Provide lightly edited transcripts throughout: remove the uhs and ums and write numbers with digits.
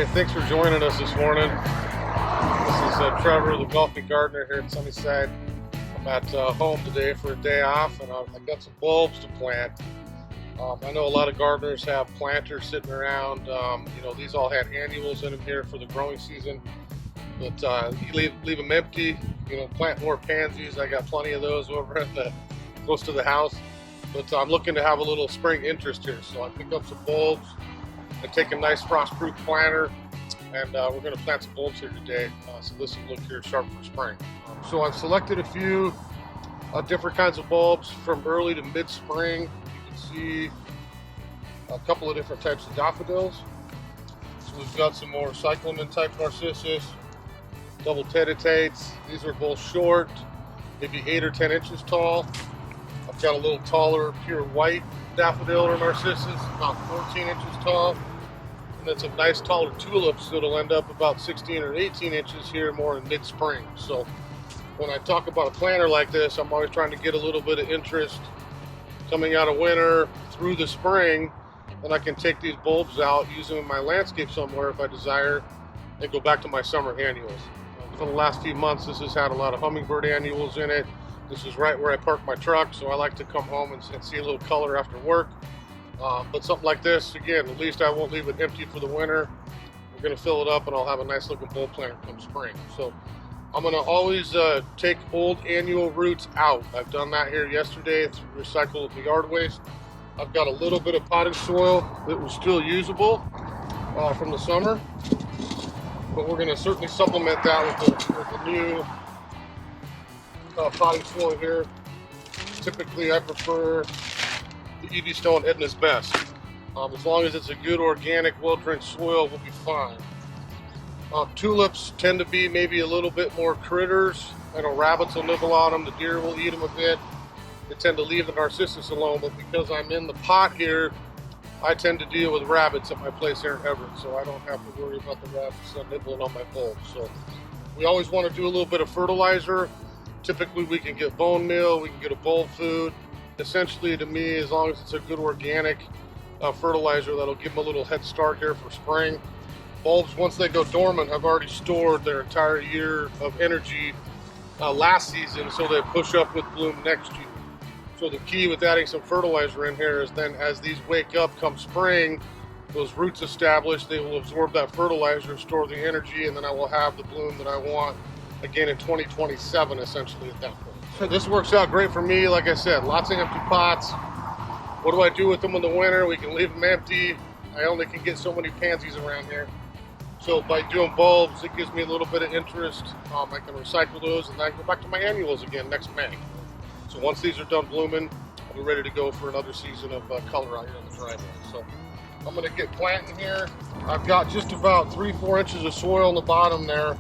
Hey, thanks for joining us this morning. This is Trevor, the golfing gardener here in Sunnyside. I'm at home today for a day off, and I've got some bulbs to plant. I know a lot of gardeners have planters sitting around. These all had annuals in them here for the growing season, but you leave them empty. Plant more pansies. I got plenty of those over close to the house, but I'm looking to have a little spring interest here, so I picked up some bulbs and take a nice frost-proof planter, and we're going to plant some bulbs here today, so this will look here sharp for spring. So I've selected a few different kinds of bulbs from early to mid-spring. You can see a couple of different types of daffodils. So we've got some more cyclamen type narcissus, double teditates. These are both short, maybe 8 or 10 inches tall. I've got a little taller pure white daffodil or narcissus, about 14 inches tall. And then some nice taller tulips that'll end up about 16 or 18 inches here more in mid-spring. So when I talk about a planter like this, I'm always trying to get a little bit of interest coming out of winter through the spring. Then I can take these bulbs out, use them in my landscape somewhere if I desire, and go back to my summer annuals. For the last few months, this has had a lot of hummingbird annuals in it. This is right where I park my truck, so I like to come home and see a little color after work. But something like this, again, at least I won't leave it empty for the winter. We're going to fill it up, and I'll have a nice looking bulb planter come spring. So I'm going to always take old annual roots out. I've done that here yesterday. It's recycled the yard waste. I've got a little bit of potting soil that was still usable from the summer, but we're going to certainly supplement that with the new potting soil here. Typically, I prefer the EV Stone Edna's Best. As long as it's a good organic, well-drained soil, we'll be fine. Tulips tend to be maybe a little bit more critters. Rabbits will nibble on them, the deer will eat them a bit. They tend to leave the narcissus alone, but because I'm in the pot here, I tend to deal with rabbits at my place here in Everett, so I don't have to worry about the rabbits nibbling on my bulbs. So we always want to do a little bit of fertilizer. Typically we can get bone meal, we can get a bulb food. Essentially, to me, as long as it's a good organic fertilizer, that'll give them a little head start here for spring. Bulbs, once they go dormant, have already stored their entire year of energy last season, so they push up with bloom next year. So the key with adding some fertilizer in here is then as these wake up come spring, those roots established, they will absorb that fertilizer, store the energy, and then I will have the bloom that I want again in 2027, essentially, at that point. So this works out great for me. Like I said, lots of empty pots. What do I do with them in the winter? We can leave them empty. I only can get so many pansies around here. So by doing bulbs, it gives me a little bit of interest. I can recycle those and then I go back to my annuals again next May. So once these are done blooming, I'll be ready to go for another season of color out here in the driveway. So I'm gonna get planting here. I've got just about 3-4 inches of soil on the bottom there.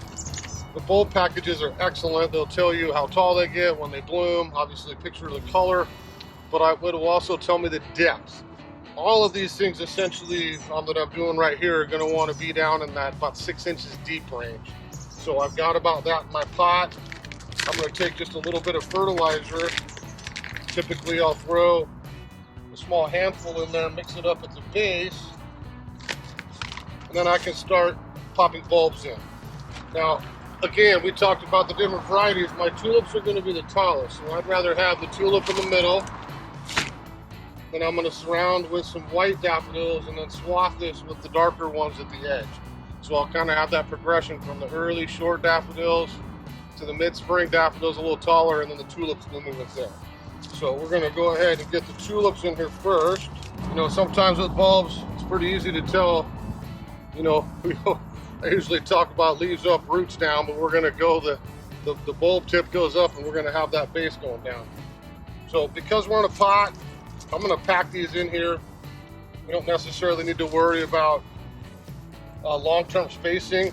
The bulb packages are excellent. They'll tell you how tall they get when they bloom, obviously a picture of the color, but it will also tell me the depth. All of these things essentially that I'm doing right here are gonna wanna be down in that about 6 inches deep range. So I've got about that in my pot. I'm gonna take just a little bit of fertilizer. Typically I'll throw a small handful in there, mix it up at the base, and then I can start popping bulbs in. Now, again, we talked about the different varieties. My tulips are going to be the tallest, so I'd rather have the tulip in the middle. Then I'm going to surround with some white daffodils and then swath this with the darker ones at the edge. So I'll kind of have that progression from the early short daffodils to the mid-spring daffodils a little taller, and then the tulips blooming with there. So we're going to go ahead and get the tulips in here first. Sometimes with bulbs, it's pretty easy to tell, I usually talk about leaves up, roots down, but we're going to go the bulb tip goes up and we're going to have that base going down. So because we're in a pot, I'm going to pack these in here. We don't necessarily need to worry about long-term spacing.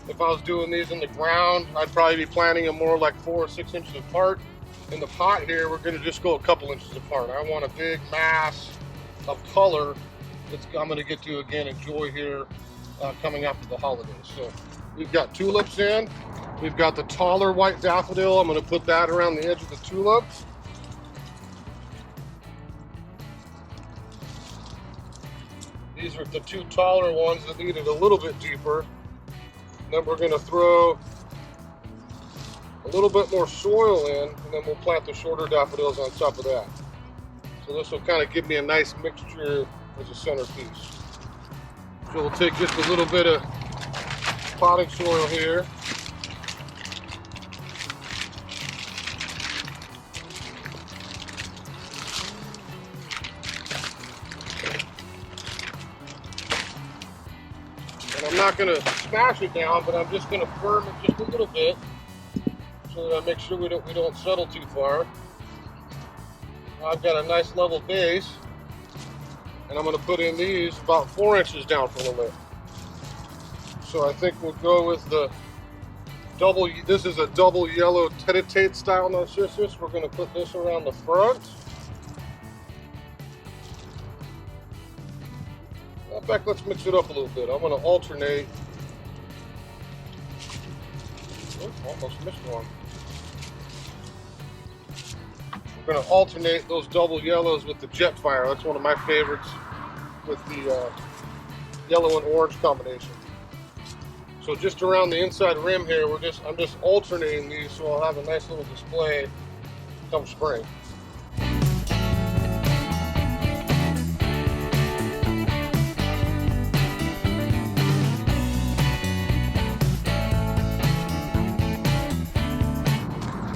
If I was doing these in the ground, I'd probably be planting them more like 4 or 6 inches apart. In the pot here, we're going to just go a couple inches apart. I want a big mass of color that I'm going to get to again enjoy here coming after the holidays. So we've got tulips in. We've got the taller white daffodil. I'm going to put that around the edge of the tulip. These are the 2 taller ones that need it a little bit deeper. And then we're going to throw a little bit more soil in, and then we'll plant the shorter daffodils on top of that. So this will kind of give me a nice mixture as a centerpiece. So we'll take just a little bit of potting soil here. And I'm not going to smash it down, but I'm just going to firm it just a little bit so that I make sure we don't settle too far. I've got a nice level base, and I'm going to put in these about 4 inches down from the lip. So I think we'll go with the double. This is a double yellow tete style narcissus. We're going to put this around the front. In fact, let's mix it up a little bit. I'm going to alternate. Oh, almost missed one. We're going to alternate those double yellows with the Jetfire. That's one of my favorites with the yellow and orange combination. So just around the inside rim here, I'm just alternating these so I'll have a nice little display come spring.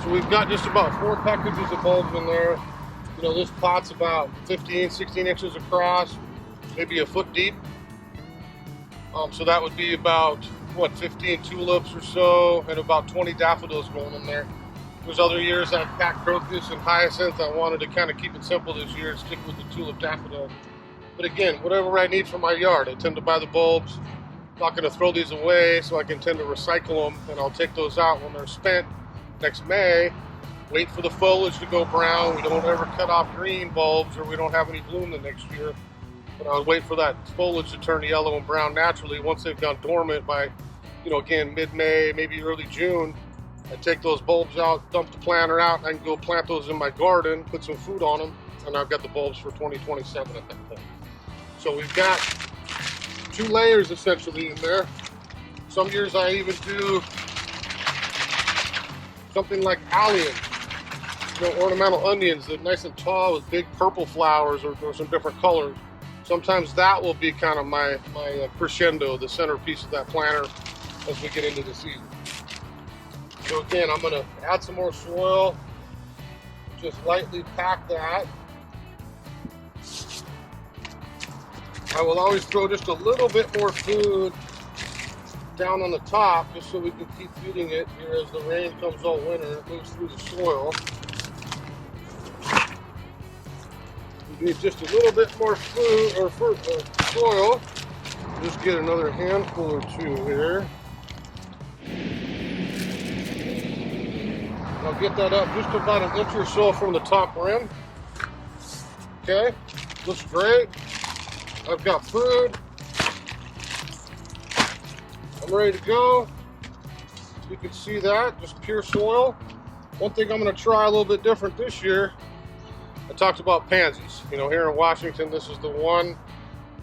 So we've got just about 4 packages of bulbs in there. You know, this pot's about 15, 16 inches across, maybe a foot deep. So that would be about, what, 15 tulips or so, and about 20 daffodils going in there. There's other years I've packed crocus and hyacinth. I wanted to kind of keep it simple this year and stick with the tulip daffodil. But again, whatever I need for my yard, I tend to buy the bulbs. I'm not going to throw these away, so I can tend to recycle them, and I'll take those out when they're spent next May. Wait for the foliage to go brown. We don't ever cut off green bulbs, or we don't have any bloom the next year. But I'll wait for that foliage to turn yellow and brown naturally. Once they've gone dormant by, you know, again, mid-May, maybe early June, I take those bulbs out, dump the planter out, and I can go plant those in my garden, put some food on them, and I've got the bulbs for 2027 at that point. So we've got 2 layers essentially in there. Some years I even do something like allium, you know, ornamental onions that are nice and tall with big purple flowers or some different colors. Sometimes that will be kind of my crescendo, the centerpiece of that planter as we get into the season. So again, I'm going to add some more soil, just lightly pack that. I will always throw just a little bit more food down on the top just so we can keep feeding it here as the rain comes all winter. It moves through the soil. We need just a little bit more food or soil. Just get another handful or 2 here. I'll get that up just about an inch or so from the top rim. Okay, looks great. I've got food. I'm ready to go. You can see that, just pure soil. One thing I'm going to try a little bit different this year, I talked about pansies. You know, here in Washington, this is the one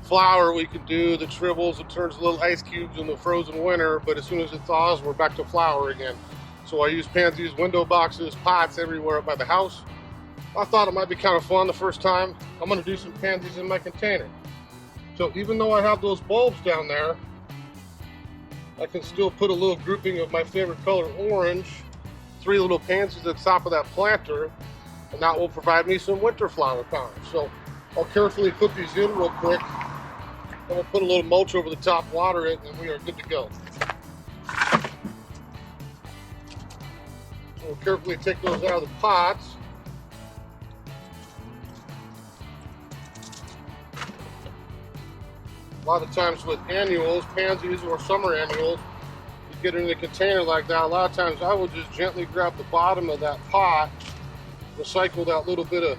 flower we could do that shrivels and turns little ice cubes in the frozen winter, but as soon as it thaws, we're back to flower again. So I use pansies, window boxes, pots everywhere by the house. I thought it might be kind of fun the first time. I'm going to do some pansies in my container. So even though I have those bulbs down there, I can still put a little grouping of my favorite color, orange, 3 little pansies at the top of that planter, and that will provide me some winter flower power. So I'll carefully put these in real quick. I'm going to put a little mulch over the top, water it, and we are good to go. So we'll carefully take those out of the pots. A lot of times with annuals, pansies or summer annuals, you get in a container like that, a lot of times I will just gently grab the bottom of that pot, recycle that little bit of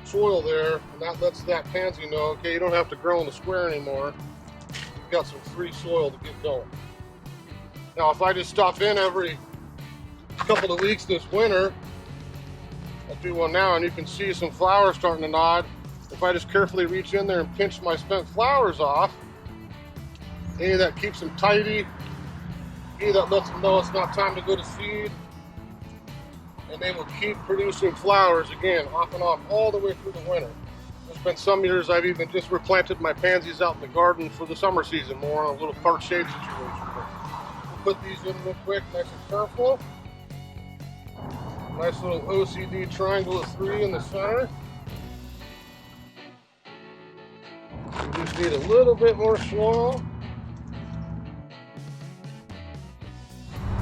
soil there, and that lets that pansy know, okay, you don't have to grow in the square anymore. You've got some free soil to get going. Now, if I just stop in every couple of weeks this winter, I'll do one now, and you can see some flowers starting to nod. if I just carefully reach in there and pinch my spent flowers off, A, that keeps them tidy, B, that lets them know it's not time to go to seed, and they will keep producing flowers again, off and on, all the way through the winter. There's been some years I've even just replanted my pansies out in the garden for the summer season, more on a little part shade situation. We'll put these in real quick, nice and careful. Nice little OCD triangle of 3 in the center. We just need a little bit more swirl.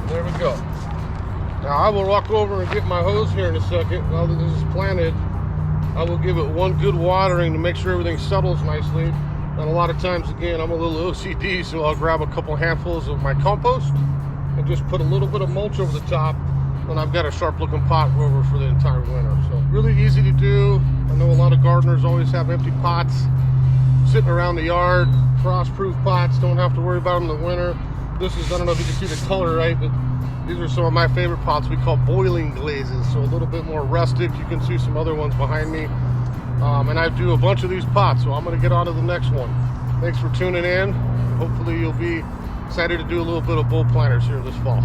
There we go. Now I will walk over and get my hose here in a second. While this is planted, I will give it one good watering to make sure everything settles nicely. And a lot of times, again, I'm a little OCD, so I'll grab a couple handfuls of my compost and just put a little bit of mulch over the top. And I've got a sharp looking pot grower for the entire winter. So really easy to do. I know a lot of gardeners always have empty pots sitting around the yard, frost-proof pots, don't have to worry about them in the winter. This is, I don't know if you can see the color right, but these are some of my favorite pots we call boiling glazes. So a little bit more rustic. You can see some other ones behind me. And I do a bunch of these pots, so I'm gonna get on to the next one. Thanks for tuning in. Hopefully you'll be excited to do a little bit of bulb planters here this fall.